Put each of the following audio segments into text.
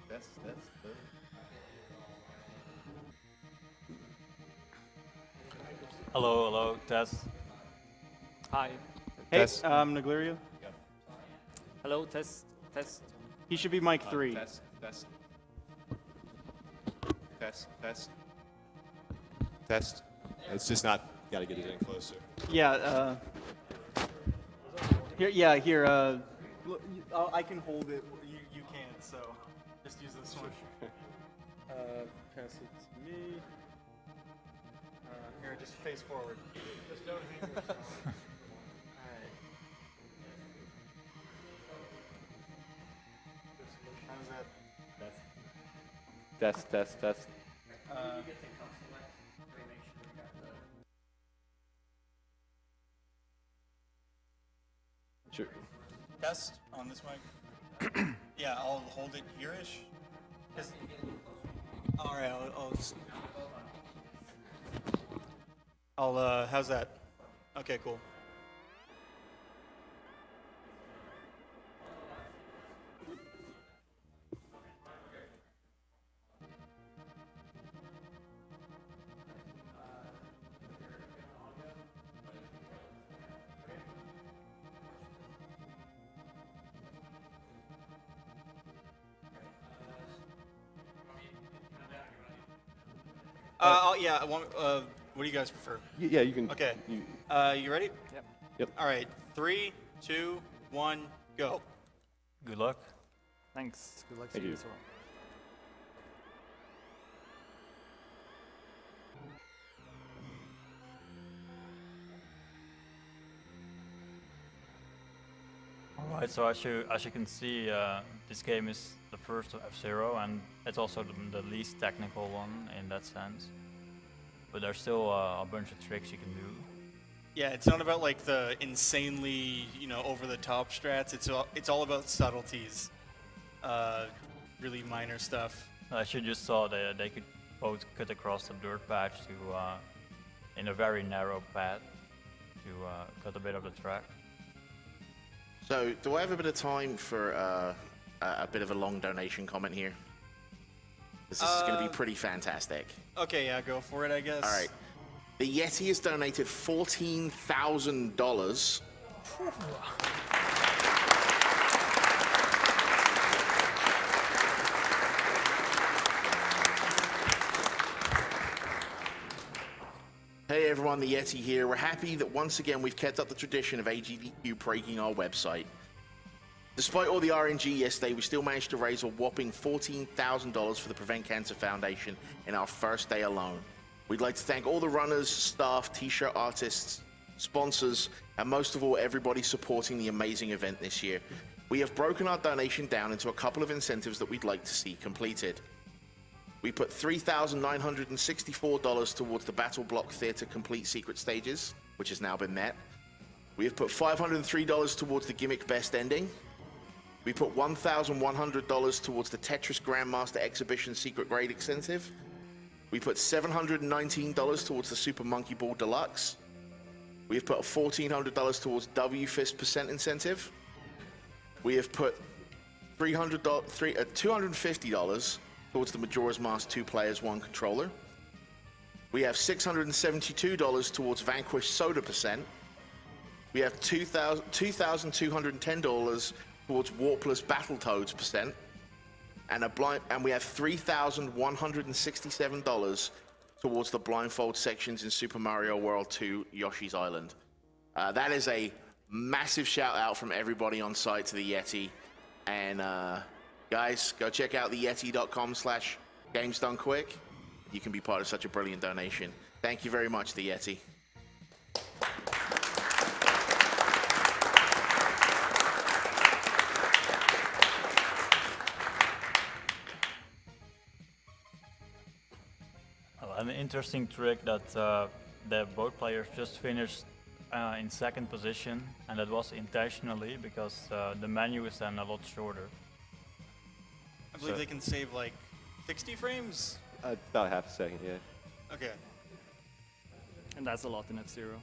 That's. Hello, hello, test. Hi. Hey, Test. Naglerio. Hello, test, test. He should be mic 3. Test. Test. It's just not. Got to get it in closer. Yeah, here, I can hold it. You can't, so just use this one. Pass it to me. Here, just face forward. Just don't hang yourself. Alright. How's that? Test. Sure. Test on this mic. Yeah, I'll hold it here-ish. All right, how's that? Okay, cool. What do you guys prefer? Yeah, you can. Okay. You ready? Yep. All right. 3, 2, 1, go. Good luck. Thanks. Good luck to Thank you you. as well. Alright, so as you can see, this game is the first of F-Zero, and it's also the least technical one in that sense. But there's still a bunch of tricks you can do. Yeah, it's not about like the insanely, over-the-top strats. It's all about subtleties, really minor stuff. As you just saw, they could both cut across the dirt patch to, in a very narrow path, to cut a bit of the track. So, do I have a bit of time for a bit of a long donation comment here? This is going to be pretty fantastic. Okay, yeah, go for it, I guess. All right. The Yeti has donated $14,000. Hey everyone, the Yeti here. We're happy that once again we've kept up the tradition of AGDQ breaking our website. Despite all the RNG yesterday, we still managed to raise a whopping $14,000 for the Prevent Cancer Foundation in our first day alone. We'd like to thank all the runners, staff, t-shirt artists, sponsors, and most of all, everybody supporting the amazing event this year. We have broken our donation down into a couple of incentives that we'd like to see completed. We put $3,964 towards the Battle Block Theater Complete Secret Stages, which has now been met. We have put $503 towards the Gimmick Best Ending. We put $1,100 towards the Tetris Grandmaster Exhibition Secret Grade Incentive. We put $719 towards the Super Monkey Ball Deluxe. We have put $1,400 towards W-Fist Percent Incentive. We have put $250 towards the Majora's Mask 2 Players 1 Controller. We have $672 towards Vanquish Soda Percent. We have $2,210 towards Warpless Battletoads Percent. And we have $3,167 towards the blindfold sections in Super Mario World 2 Yoshi's Island. That is a massive shout out from everybody on site to the Yeti. And guys, go check out theyeti.com/gamesdonequick. You can be part of such a brilliant donation. Thank you very much, the Yeti. An interesting trick that the both players just finished in second position, and that was intentionally because the menu is then a lot shorter. I believe they can save like 60 frames? About half a second, yeah. Okay. And that's a lot in F-Zero.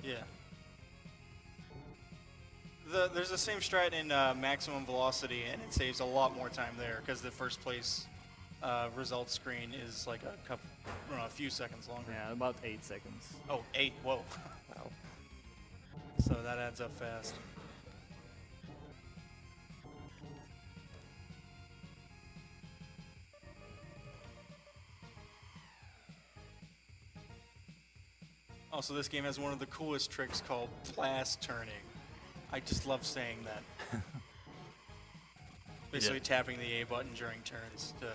Yeah. There's the same strat in maximum velocity, and it saves a lot more time there because the first place result screen is like a few seconds longer. Yeah, about 8 seconds. Oh, 8. Whoa. Wow. So that adds up fast. Also, this game has one of the coolest tricks called blast turning. I just love saying that. Basically tapping the A button during turns to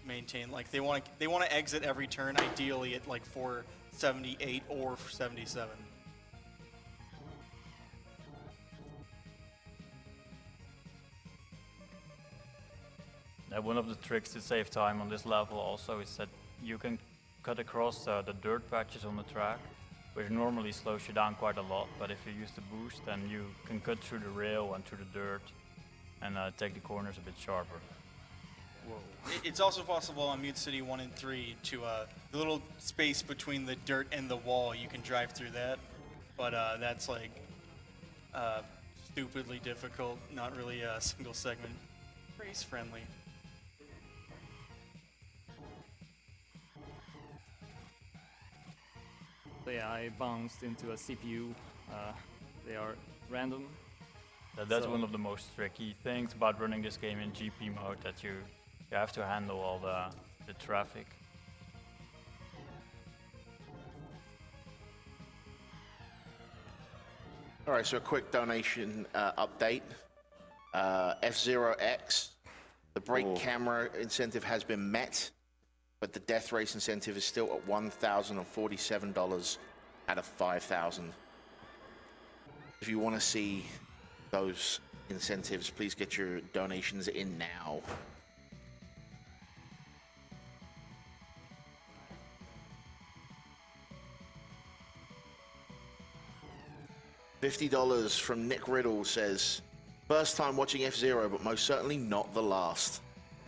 maintain, like they want to exit every turn ideally at like 478 or 77. One of the tricks to save time on this level also is that you can cut across the dirt patches on the track, which normally slows you down quite a lot, but if you use the boost, then you can cut through the rail and through the dirt and take the corners a bit sharper. Whoa. It's also possible on Mute City 1 and 3 to the little space between the dirt and the wall, you can drive through that, but that's like stupidly difficult, not really a single segment race friendly. So yeah, I bounced into a CPU. They are random. That's So- one of the most tricky things about running this game in GP mode, that you have to handle all the traffic. All right, so a quick donation update. F0X, the brake camera incentive has been met, but the death race incentive is still at $1,047 out of 5,000. If you want to see those incentives, please get your donations in now. $50 from Nick Riddle says, first time watching F-Zero, but most certainly not the last.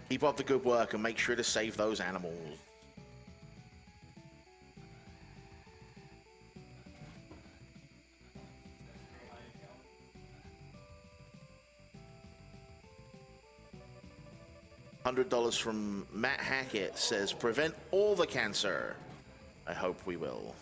Keep up the good work and make sure to save those animals. $100 from Matt Hackett says, prevent all the cancer. I hope we will.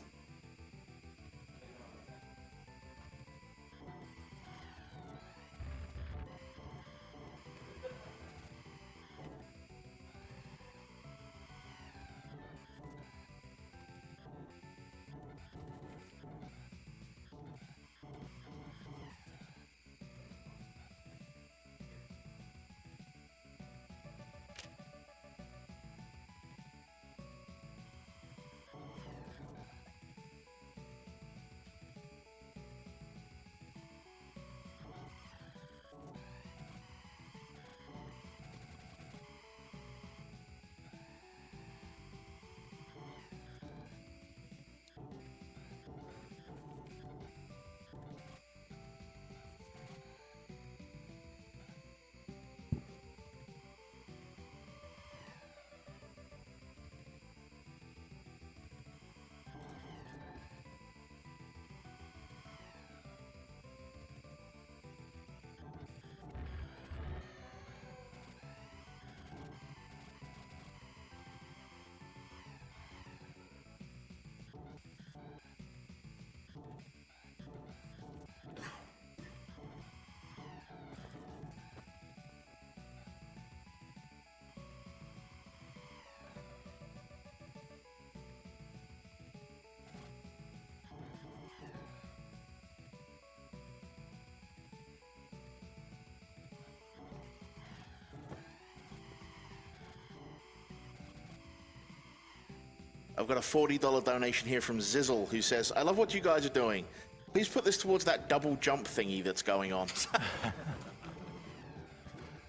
I've got a $40 donation here from Zizzle, who says, I love what you guys are doing. Please put this towards that double jump thingy that's going on.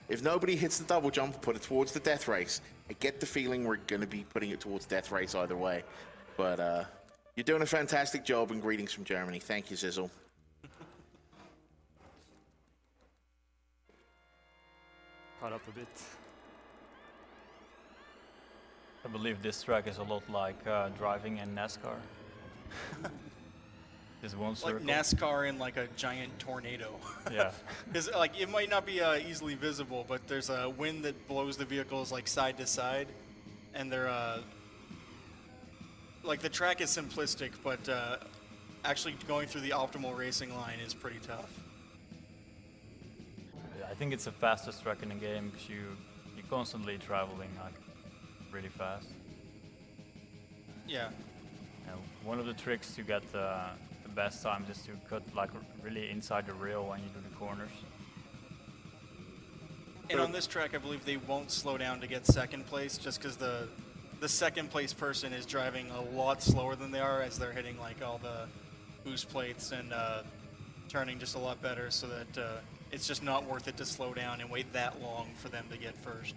If nobody hits the double jump, put it towards the death race. I get the feeling we're going to be putting it towards death race either way. But you're doing a fantastic job, and greetings from Germany. Thank you, Zizzle. Caught up a bit. I believe this track is a lot like driving in NASCAR. Just one Like circle. NASCAR in like a giant tornado. Yeah. Because like it might not be easily visible, but there's a wind that blows the vehicles like side to side, and they're like the track is simplistic, but actually going through the optimal racing line is pretty tough. I think it's the fastest track in the game because you're constantly traveling like really fast. Yeah. And one of the tricks to get the best times is to cut like really inside the rail when you do the corners. And on this track, I believe they won't slow down to get second place, just because the second place person is driving a lot slower than they are as they're hitting like all the boost plates and turning just a lot better, so that it's just not worth it to slow down and wait that long for them to get first.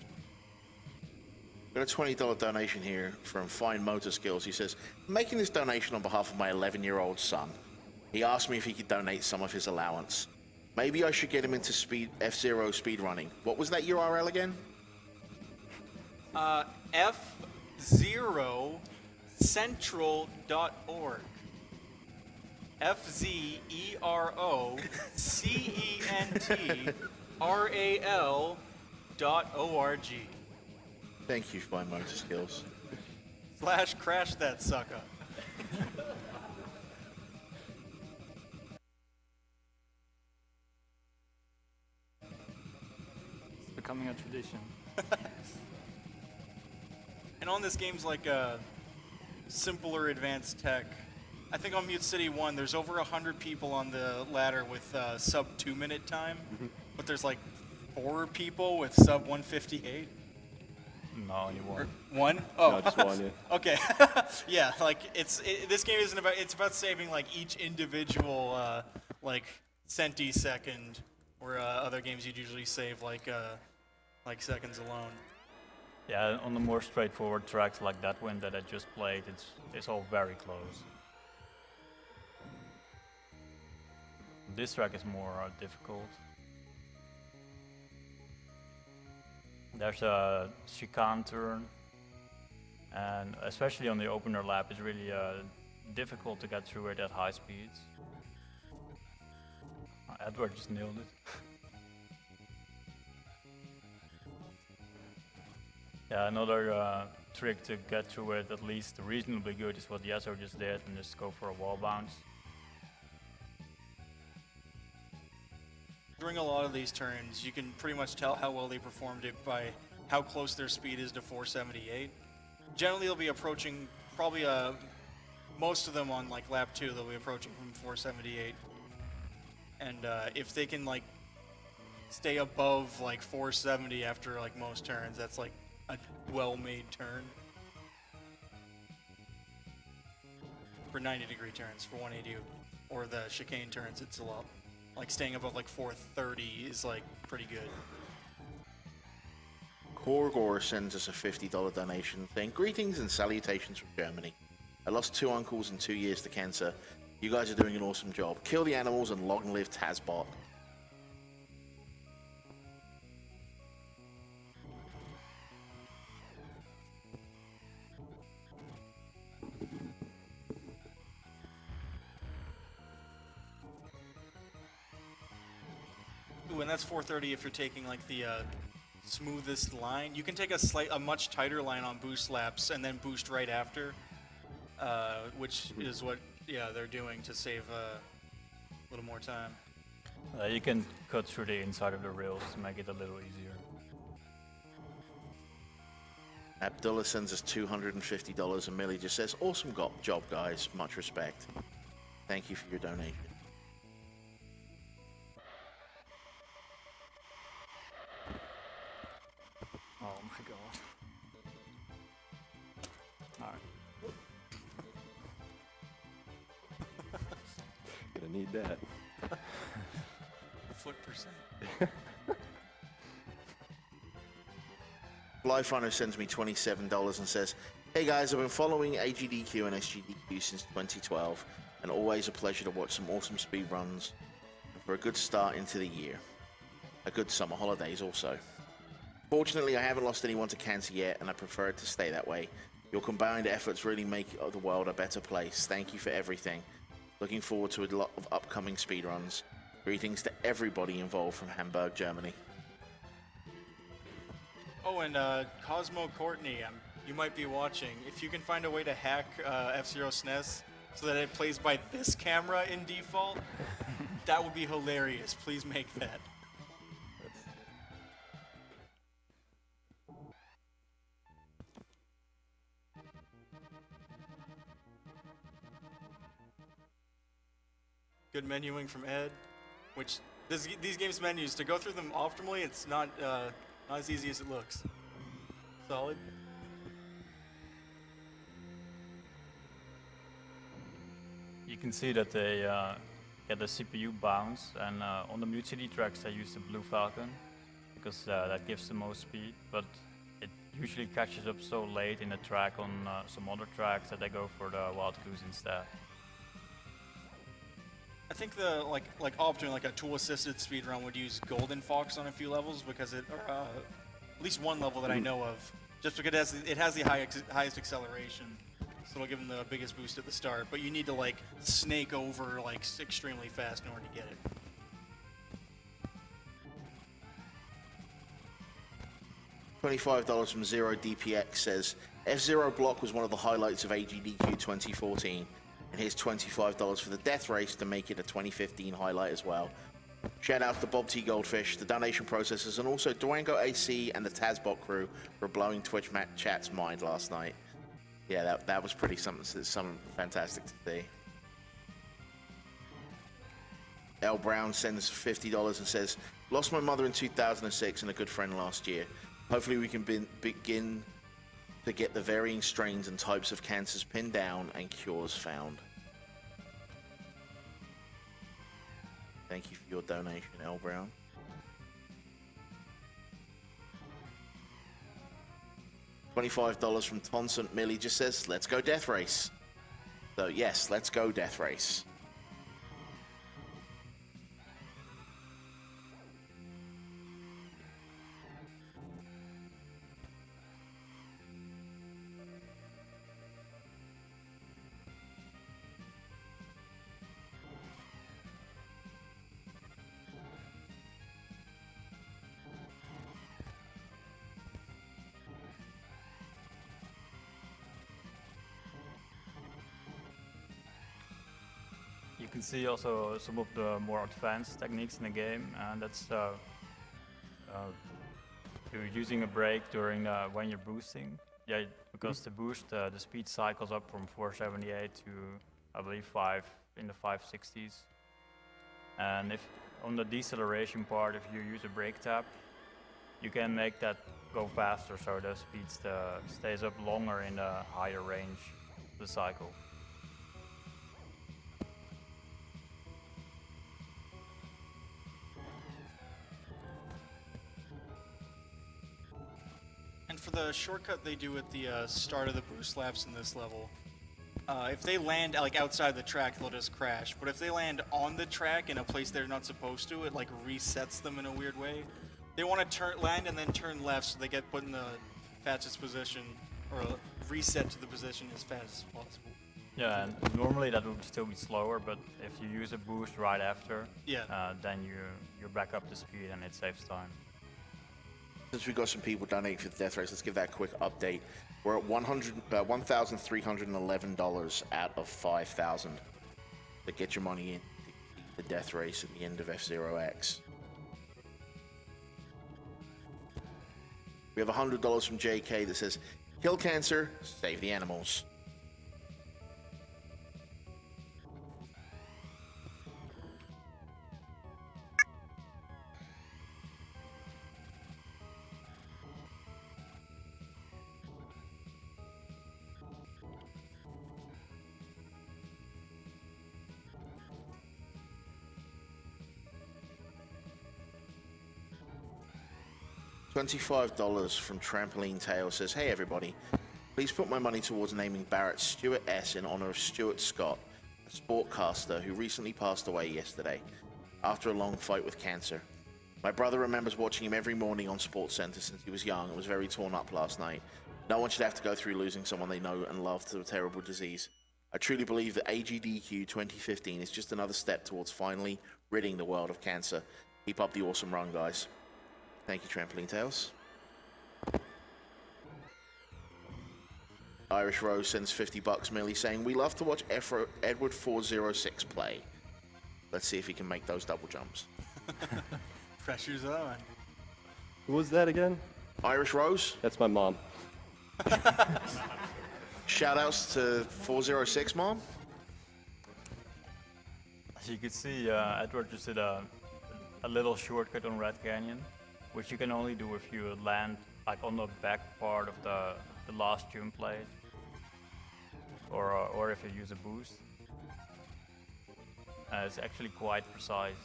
Got a $20 donation here from Fine Motor Skills. He says, making this donation on behalf of my 11-year-old son. He asked me if he could donate some of his allowance. Maybe I should get him into F-Zero speedrunning. What was that URL again? F0central.org. FZEROCENTRAL.org. Thank you, Fine Motor Skills. / crash that sucker. It's becoming a tradition. And on this game's like simpler advanced tech. I think on Mute City 1, there's over 100 people on the ladder with sub 2-minute time, but there's like 4 people with sub 158. No, only one. One? Oh, No, just one, yeah. Okay. Yeah, like this game isn't about. It's about saving like each individual like centisecond, where other games you'd usually save like seconds alone. Yeah, on the more straightforward tracks like that one that I just played, it's all very close. This track is more difficult. There's a chicane turn, and especially on the opener lap, it's really difficult to get through it at high speeds. Edward just nailed it. Yeah, another trick to get through it at least reasonably good is what Yazzo just did, and just go for a wall bounce. During a lot of these turns, you can pretty much tell how well they performed it by how close their speed is to 478. Generally, they'll be approaching probably most of them on like lap 2. They'll be approaching from 478, and if they can like stay above like 470 after like most turns, that's like a well-made turn. For 90-degree turns, for 180 or the chicane turns, it's a lot. Like staying above like 430 is like pretty good. Korgor sends us a $50 donation saying, greetings and salutations from Germany. I lost 2 uncles in 2 years to cancer. You guys are doing an awesome job. Kill the animals and long live Tazbot. Ooh, and that's 430 if you're taking like the smoothest line. You can take a much tighter line on boost laps and then boost right after, which is what they're doing to save a little more time. You can cut through the inside of the rails to make it a little easier. Abdullah sends us $250 and Millie just says, awesome job, guys. Much respect. Thank you for your donation. Oh my god. Alright. Gonna need that. Foot percent. Flyfinder sends me $27 and says, hey guys, I've been following AGDQ and SGDQ since 2012, and always a pleasure to watch some awesome speedruns for a good start into the year. A good summer holidays also. Fortunately, I haven't lost anyone to cancer yet, and I prefer it to stay that way. Your combined efforts really make the world a better place. Thank you for everything. Looking forward to a lot of upcoming speedruns. Greetings to everybody involved from Hamburg, Germany. Oh, and Cosmo Courtney, you might be watching. If you can find a way to hack F-Zero SNES so that it plays by this camera in default, that would be hilarious. Please make that. Good menuing from Ed, which these games menus, to go through them optimally, it's not as easy as it looks. Solid. You can see that they get the CPU bounce, and on the Mute CD tracks they use the Blue Falcon because that gives the most speed, but it usually catches up so late in the track on some other tracks that they go for the Wild Goose instead. I think the like optimally like a tool-assisted speedrun would use Golden Fox on a few levels because at least one level that I know of, just because it has the highest acceleration, so it'll give them the biggest boost at the start. But you need to like snake over like extremely fast in order to get it. $25 from Zero DPX says, F-Zero Block was one of the highlights of AGDQ 2014. And here's $25 for the Death Race to make it a 2015 highlight as well. Shout out to Bob T. Goldfish, the donation processors, and also Durango AC and the Tazbot crew for blowing Twitch chat's mind last night. Yeah, that was pretty something fantastic to see. L. Brown sends $50 and says, lost my mother in 2006 and a good friend last year. Hopefully we can begin to get the varying strains and types of cancers pinned down and cures found. Thank you for your donation, L. Brown. $25 from Tonsant Millie just says, let's go Death Race. So yes, let's go Death Race. You can see also some of the more advanced techniques in the game, and that's you're using a brake during when you're boosting. Yeah, because the boost, the speed cycles up from 478 to I believe 5 in the 560s. And if on the deceleration part, if you use a brake tap, you can make that go faster, so the speed stays up longer in the higher range of the cycle. And for the shortcut they do at the start of the boost laps in this level, if they land like outside the track, they'll just crash. But if they land on the track in a place they're not supposed to, it like resets them in a weird way. They want to land and then turn left so they get put in the fastest position, or reset to the position as fast as possible. Yeah, and normally that would still be slower, but if you use a boost right after, then you're back up to speed and it saves time. Since we've got some people donating for the Death Race, let's give that a quick update. We're at $1,311 out of 5,000 to get your money in the Death Race at the end of F-Zero X. We have $100 from JK that says, kill cancer, save the animals. $25 from Trampoline Tail says, hey everybody, please put my money towards naming Barrett Stuart S in honor of Stuart Scott, a sportcaster who recently passed away yesterday after a long fight with cancer. My brother remembers watching him every morning on SportsCenter since he was young and was very torn up last night. No one should have to go through losing someone they know and love to a terrible disease. I truly believe that AGDQ 2015 is just another step towards finally ridding the world of cancer. Keep up the awesome run, guys. Thank you, Trampoline Tales. Irish Rose sends $50 Millie saying, we love to watch Edward 406 play. Let's see if he can make those double jumps. Pressure's on. Who was that again? Irish Rose, That's my mom. shout outs to 406 Mom. As you can see, Edward just did a little shortcut on Red Canyon, which you can only do if you land like on the back part of the last jump plate, or if you use a boost. It's actually quite precise.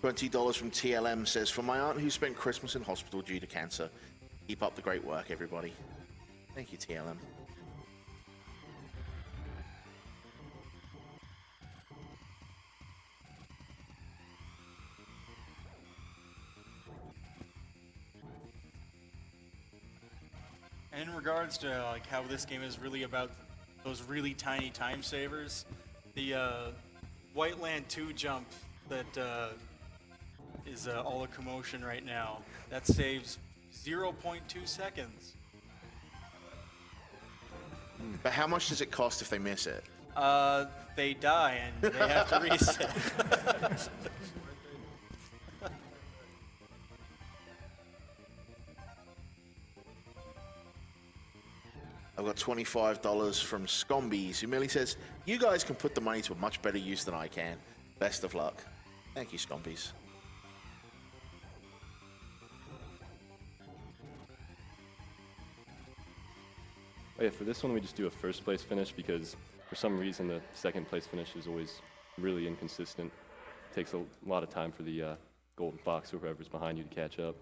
$20 from TLM says, for my aunt who spent Christmas in hospital due to cancer. Keep up the great work, everybody. Thank you, TLM. And in regards to like how this game is really about those really tiny time savers, the White Land 2 jump that is all a commotion right now, that saves 0.2 seconds. But how much does it cost if they miss it? They die and they have to reset. I've got $25 from Scombies, who merely says, you guys can put the money to a much better use than I can. Best of luck. Thank you, Scombies. Oh yeah, for this one we just do a first place finish because for some reason the second place finish is always really inconsistent. Takes a lot of time for the Golden Fox or whoever's behind you to catch up.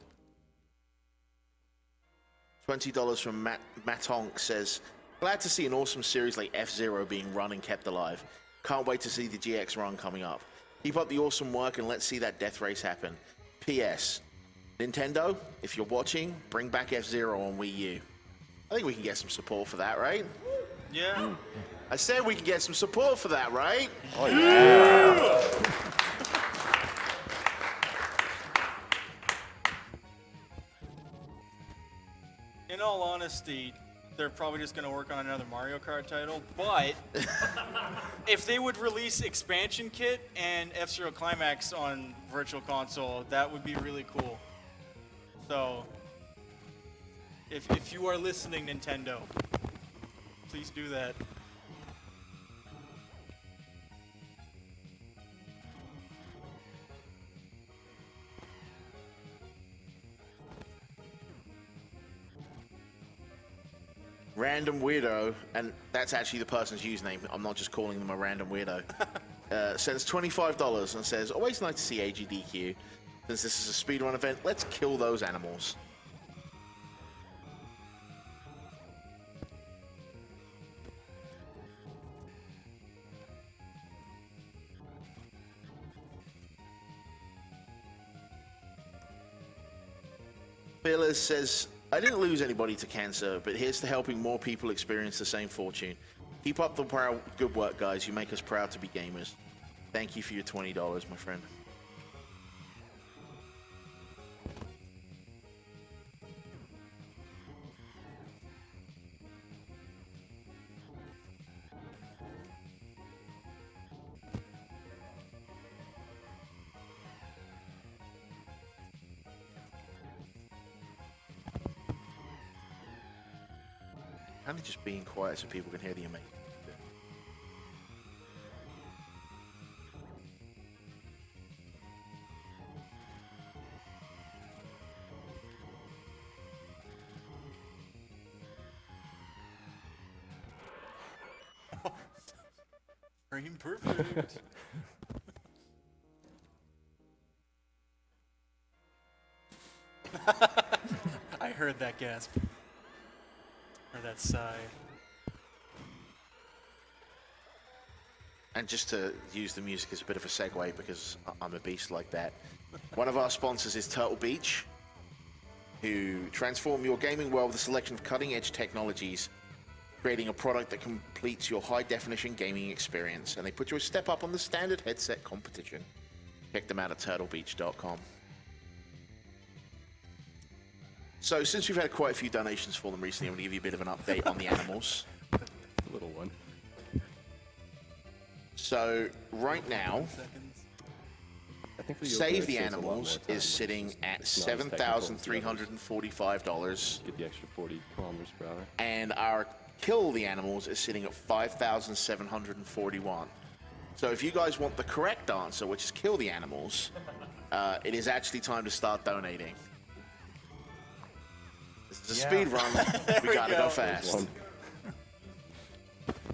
$20 from Matonk says, glad to see an awesome series like F-Zero being run and kept alive. Can't wait to see the GX run coming up. Keep up the awesome work and let's see that death race happen. P.S. Nintendo, if you're watching, bring back F-Zero on Wii U. I think we can get some support for that, right? Yeah. I said we can get some support for that, right? Oh yeah! In all honesty, they're probably just going to work on another Mario Kart title, but if they would release Expansion Kit and F-Zero Climax on Virtual Console, that would be really cool. So, if you are listening, Nintendo, please do that. Random Weirdo, and that's actually the person's username. I'm not just calling them a random weirdo. Sends $25 and says, always nice to see AGDQ. Since this is a speedrun event, let's kill those animals. Phyllis says, I didn't lose anybody to cancer, but here's to helping more people experience the same fortune. Keep up the good work, guys. You make us proud to be gamers. Thank you for your $20, my friend. Kind of just being quiet so people can hear the amazing. Frame perfect. I heard that gasp. Or that sigh. And just to use the music as a bit of a segue, because I'm a beast like that. One of our sponsors is Turtle Beach. who transform your gaming world with a selection of cutting-edge technologies, creating a product that completes your high-definition gaming experience. And they put you a step up on the standard headset competition. Check them out at turtlebeach.com. So since we've had quite a few donations for them recently, I'm going to give you a bit of an update on the animals. A little one. So right now, I think the Save Yokai the saves a lot more Animals time, is but sitting at it's not as technical as the others. $7,345. Get the extra 40 kilometers per hour. And our Kill the Animals is sitting at $5,741. So if you guys want the correct answer, which is Kill the Animals, it is actually time to start donating. This is a speed run. We gotta go fast. One.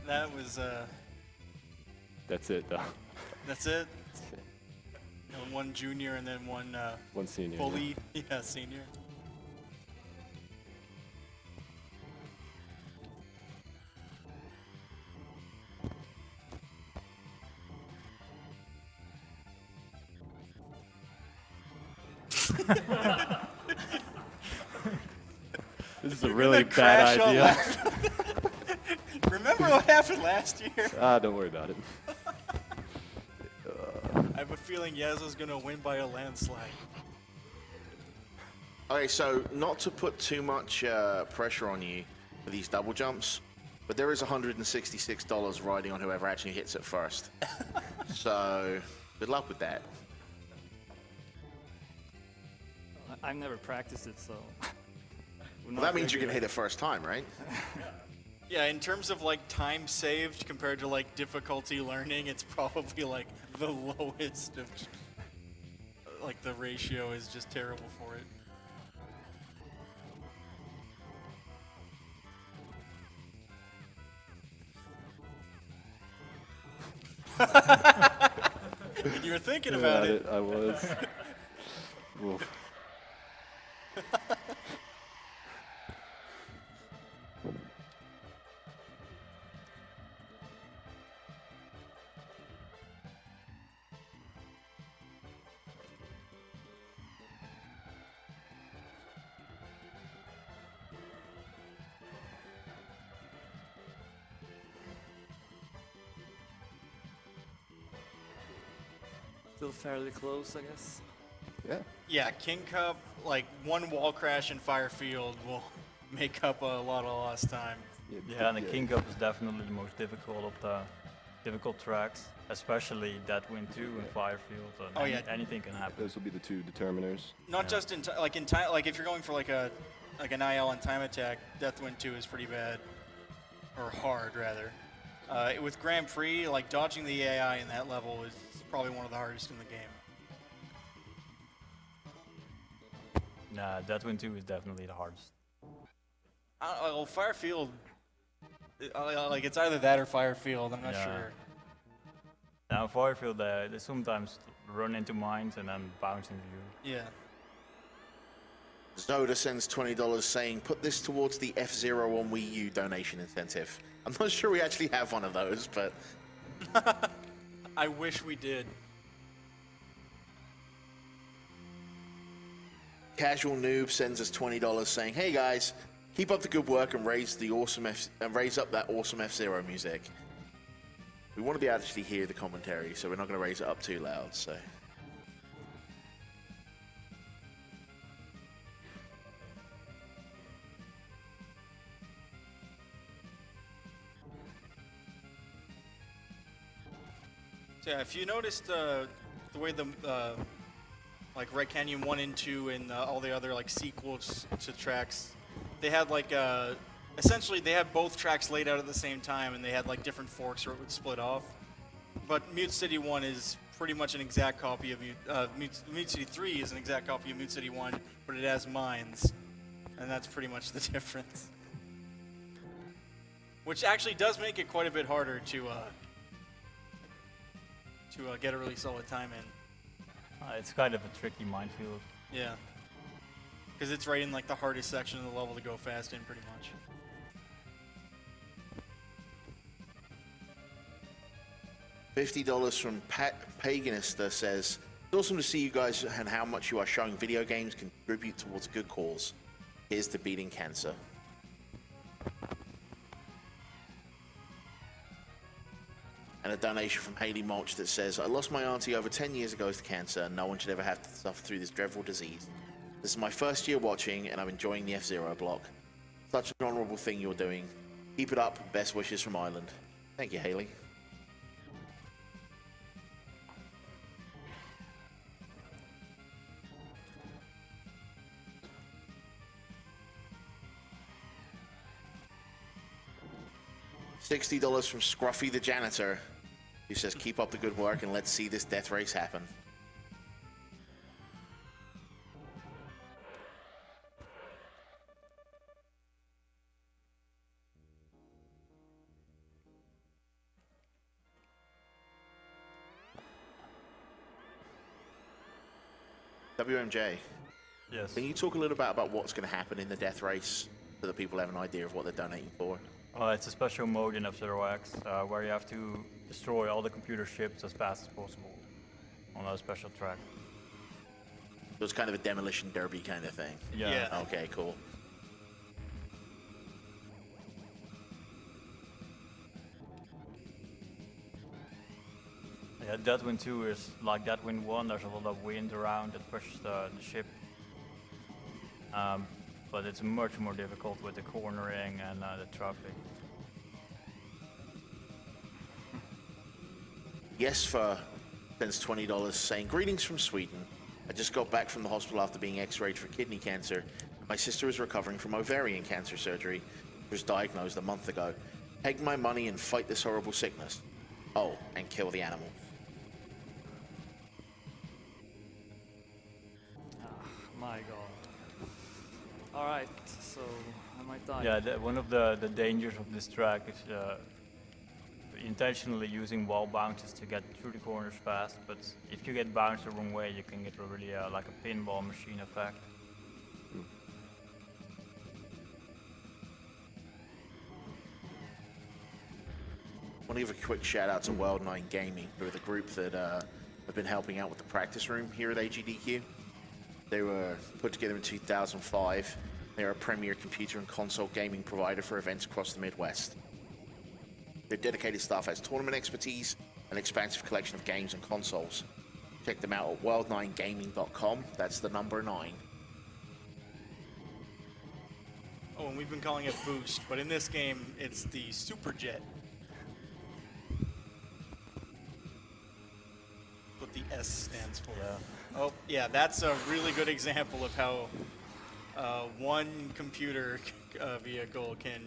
That was, That's it, though. that's it. One junior and then one One senior. fully, yeah, senior. This is a really Gonna bad crash on idea. Remember what happened last year? Don't worry about it. I have a feeling Yazzo's gonna win by a landslide. Okay, so not to put too much pressure on you for these double jumps, but there is $166 riding on whoever actually hits it first. So good luck with that. I've never practiced it, so. Well, that means you can hit it first time, right? Yeah, in terms of like time saved compared to like difficulty learning, it's probably like the lowest of. Like the ratio is just terrible for it. You were thinking about it. I was. Oof. Still fairly close, I guess. Yeah. Yeah, King Cup, like one wall crash in Firefield will make up a lot of lost time. Yeah, and the King Cup is definitely the most difficult of the difficult tracks, especially that Wind 2 and Firefield. And Oh, yeah. anything can happen. Those will be the two determiners. Not just in time, like if you're going for like an IL on time attack, Deathwind 2 is pretty bad, or hard rather. With Grand Prix, like dodging the AI in that level is probably one of the hardest in the game. Nah, that Wind 2 is definitely the hardest. Well, Firefield, like it's either that or Firefield. I'm not Yeah. sure. Now, Firefield, they sometimes run into mines and then bounce into you. Yeah. Zoda sends $20 saying, put this towards the F-Zero on Wii U donation incentive. I'm not sure we actually have one of those, but I wish we did. Casual Noob sends us $20 saying, hey guys, keep up the good work and raise up that awesome F-Zero music. We want to be able to actually hear the commentary, so we're not going to raise it up too loud, so. So yeah, if you noticed the way the like Red Canyon 1 and 2 and all the other like sequels to tracks, they had like essentially they had both tracks laid out at the same time and they had like different forks or it would split off. But Mute City 1 is pretty much an exact copy of Mute City 3 is an exact copy of Mute City 1, but it has mines, and that's pretty much the difference. Which actually does make it quite a bit harder to get a really solid time in. It's kind of a tricky minefield. Yeah. Because it's right in like the hardest section of the level to go fast in, pretty much. $50 from Paganista says, It's awesome to see you guys and how much you are showing video games contribute towards a good cause. Here's to beating cancer. And a donation from Haley Mulch that says, I lost my auntie over 10 years ago to cancer, and no one should ever have to suffer through this dreadful disease. This is my first year watching, and I'm enjoying the F-Zero block. Such an honorable thing you're doing. Keep it up. Best wishes from Ireland. Thank you, Haley. $60 from Scruffy the janitor, who says, keep up the good work and let's see this death race happen. WMJ, Yes. can you talk a little bit about what's going to happen in the death race so that people have an idea of what they're donating for? It's a special mode in F-Zero X where you have to destroy all the computer ships as fast as possible on a special track. So it's kind of a demolition derby kind of thing. Yeah. Okay, cool. Yeah, Deathwind 2 is like Deathwind 1. There's a lot of wind around that pushes the ship. But it's much more difficult with the cornering and the traffic. Yes for spends $20 saying, greetings from Sweden. I just got back from the hospital after being x-rayed for kidney cancer. My sister is recovering from ovarian cancer surgery. She was diagnosed a month ago. Take my money and fight this horrible sickness. Oh, and kill the animal. My god. Alright, so I might die. Yeah, one of the dangers of this track is intentionally using wall bounces to get through the corners fast, but if you get bounced the wrong way, you can get really like a pinball machine effect. I want to give a quick shout out to World 9 Gaming, who are the group that have been helping out with the practice room here at AGDQ. They were put together in 2005. They're a premier computer and console gaming provider for events across the Midwest. Their dedicated staff has tournament expertise and an expansive collection of games and consoles. Check them out at world9gaming.com. That's the number 9. Oh, and we've been calling it Boost, but in this game, it's the Superjet. What the S stands for. Yeah. Oh, yeah, that's a really good example of how one computer vehicle can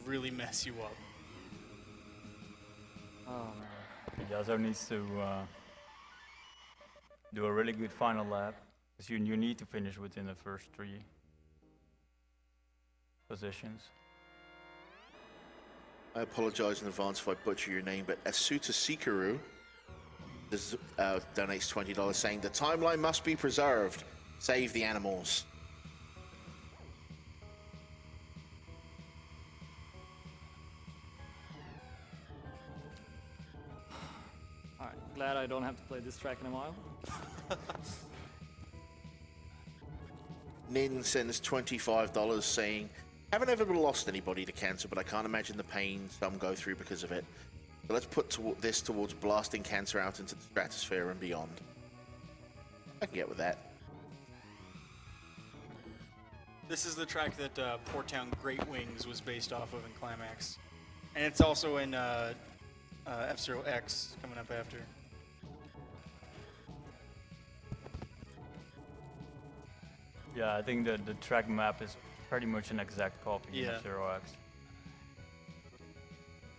really mess you up. Oh man. Yazzo needs to do a really good final lap, because you need to finish within the first 3 positions. I apologize in advance if I butcher your name, but Asuta Sikaru donates $20 saying, the timeline must be preserved. Save the animals. Alright, glad I don't have to play this track in a while. Nin sends $25 saying, haven't ever lost anybody to cancer, but I can't imagine the pain some go through because of it. So let's put this towards blasting cancer out into the stratosphere and beyond. I can get with that. This is the track that Port Town Great Wings was based off of in Climax. And it's also in F-Zero X coming up after. Yeah, I think the track map is pretty much an exact copy Yeah. of F-Zero X.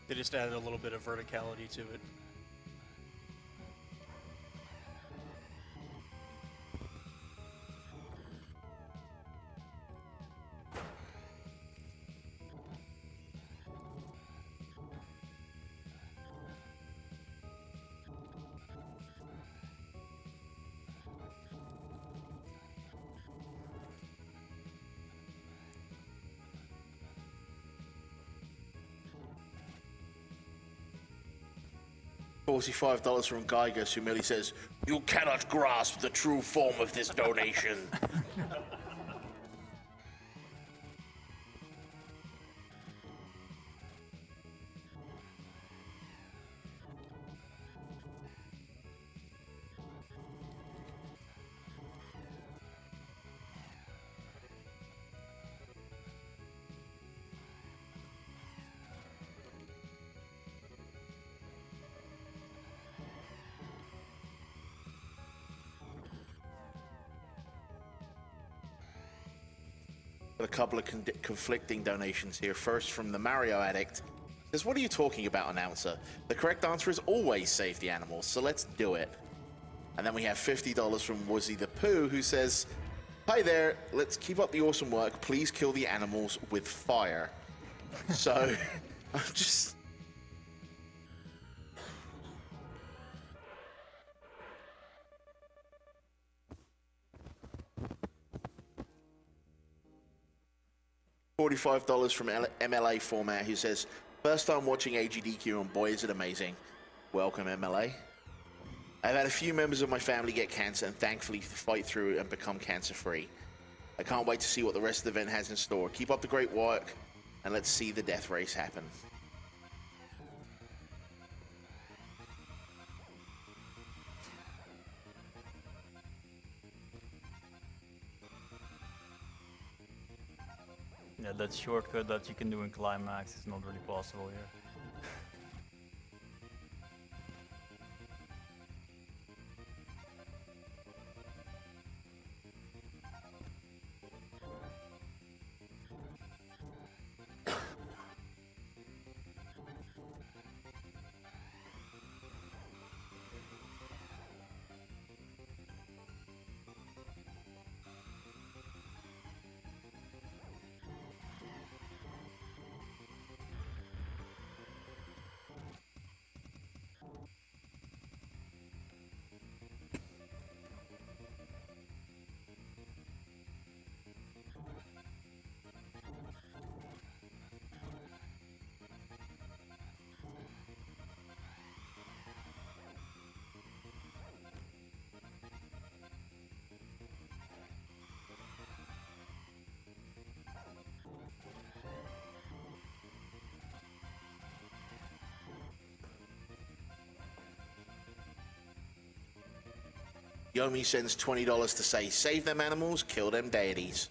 They just added a little bit of verticality to it. $45 from Geiger, who merely says, You cannot grasp the true form of this donation. A couple of conflicting donations here. First from the Mario Addict. Says, what are you talking about, announcer? The correct answer is always save the animals, so let's do it. And then we have $50 from Wuzzy the Pooh, who says, hi there, let's keep up the awesome work. Please kill the animals with fire. So, I'm just... $45 from MLA Format, who says, first time watching AGDQ and boy is it amazing. Welcome, MLA. I've had a few members of my family get cancer and thankfully fight through and become cancer free. I can't wait to see what the rest of the event has in store. Keep up the great work and let's see the death race happen. Yeah, that shortcut that you can do in Climax is not really possible here. Yomi sends $20 to say, save them animals, kill them deities.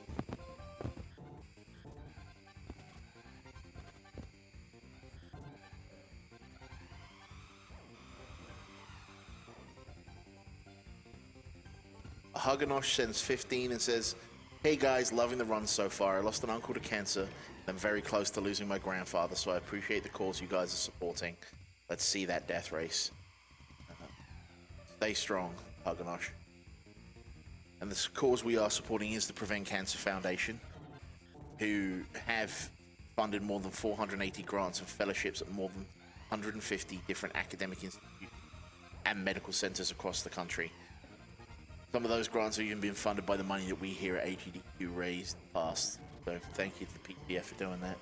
Huganosh sends 15 and says, hey guys, loving the run so far. I lost an uncle to cancer and I'm very close to losing my grandfather, so I appreciate the cause you guys are supporting. Let's see that death race. Stay strong, Huganosh. And the cause we are supporting is the Prevent Cancer Foundation, who have funded more than 480 grants and fellowships at more than 150 different academic institutions and medical centers across the country. Some of those grants have even been funded by the money that we here at AGDQ raised in the past. So thank you to the PPF for doing that.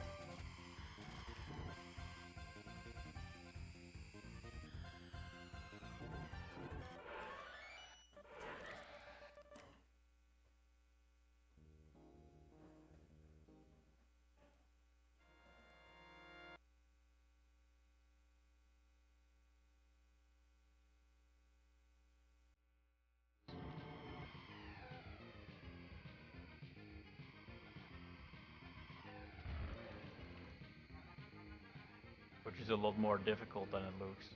Which is a lot more difficult than it looks.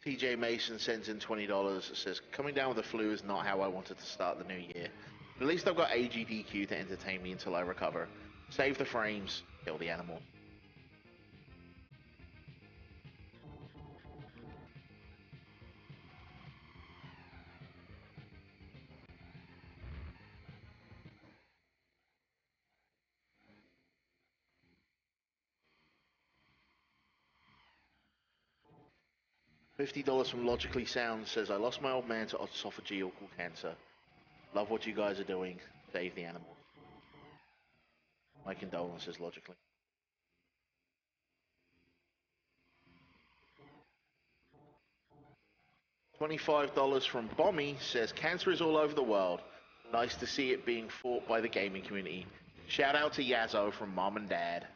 TJ Mason sends in $20. Says, coming down with the flu is not how I wanted to start the new year. But at least I've got AGDQ to entertain me until I recover. Save the frames, kill the animal. $50 from Logically Sound says, I lost my old man to esophageal cancer. Love what you guys are doing. Save the animals. My condolences, Logically. $25 from Bommy says, cancer is all over the world. Nice to see it being fought by the gaming community. Shout out to Yazzo from Mom and Dad.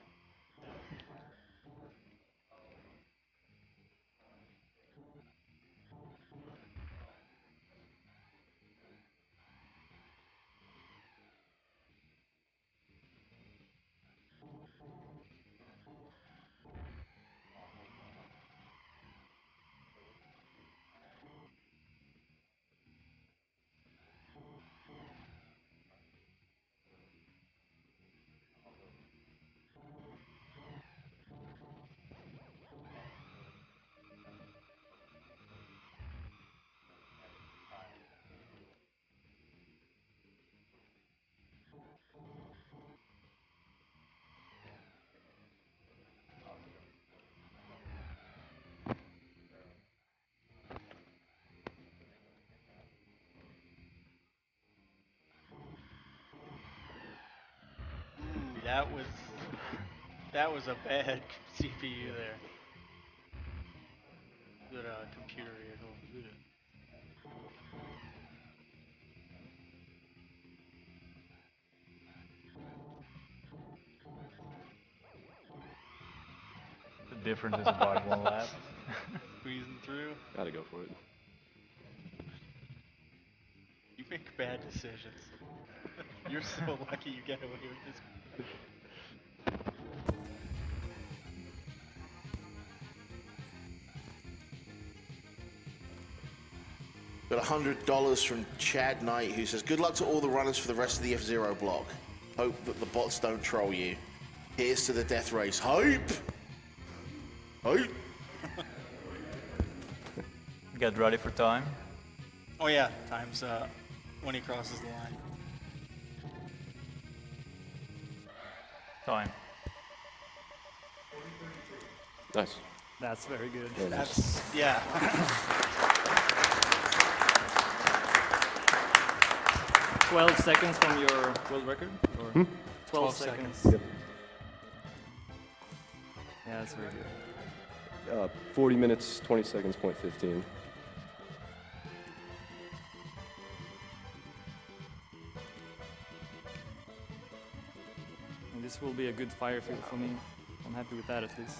That was a bad CPU there. Good computer here. The difference is about 1 lap. Squeezing through. Gotta go for it. You make bad decisions. You're so lucky you get away with this. Got $100 from Chad Knight, who says, good luck to all the runners for the rest of the F-Zero block. Hope that the bots don't troll you. Here's to the death race. Hype! Hype! Get ready for time. Oh yeah, time's when he crosses the line. Time. Nice. That's very good. Very nice. That's yeah. 12 seconds from your world record? Or 12 seconds. Yep. Yeah, that's very good. 40 minutes, 20 seconds, point 15. And this will be a good fire field for me. I'm happy with that at least.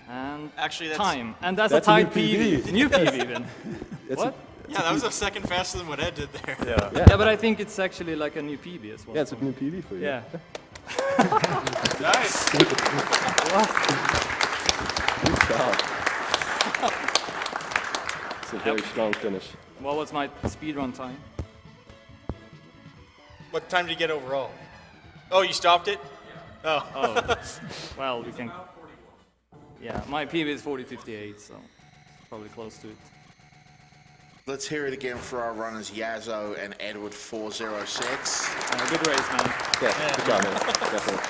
And Actually, that's time. And that's That's a a new tight PB. PB. New PB even. That's What? yeah, that was a second faster than what Ed did there. Yeah. Yeah, but I think it's actually like a new PB as well. Yeah, it's a new PB for you. Yeah. Nice. Good job. It's a very strong finish. What was my speedrun time? What time did you get overall? Oh, you stopped it? Oh. Oh, well, we can. Yeah, my PB is 40:58, so probably close to it. Let's hear it again for our runners, Yazzo and Edward 406. Good race, man. Yeah, good job, man. Definitely.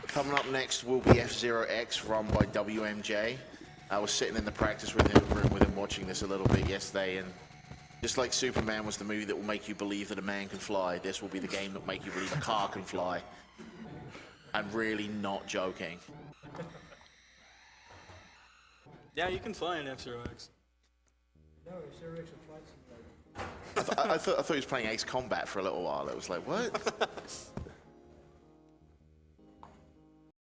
Coming up next will be F-Zero-X run by WMJ. I was sitting in the practice room with him watching this a little bit yesterday, and just like Superman was the movie that will make you believe that a man can fly, this will be the game that will make you believe a car can fly. I'm really not joking. Yeah, you can fly in F-Zero-X. No, F-Zero-X flight simulator. I thought he was playing Ace Combat for a little while. It was like, what?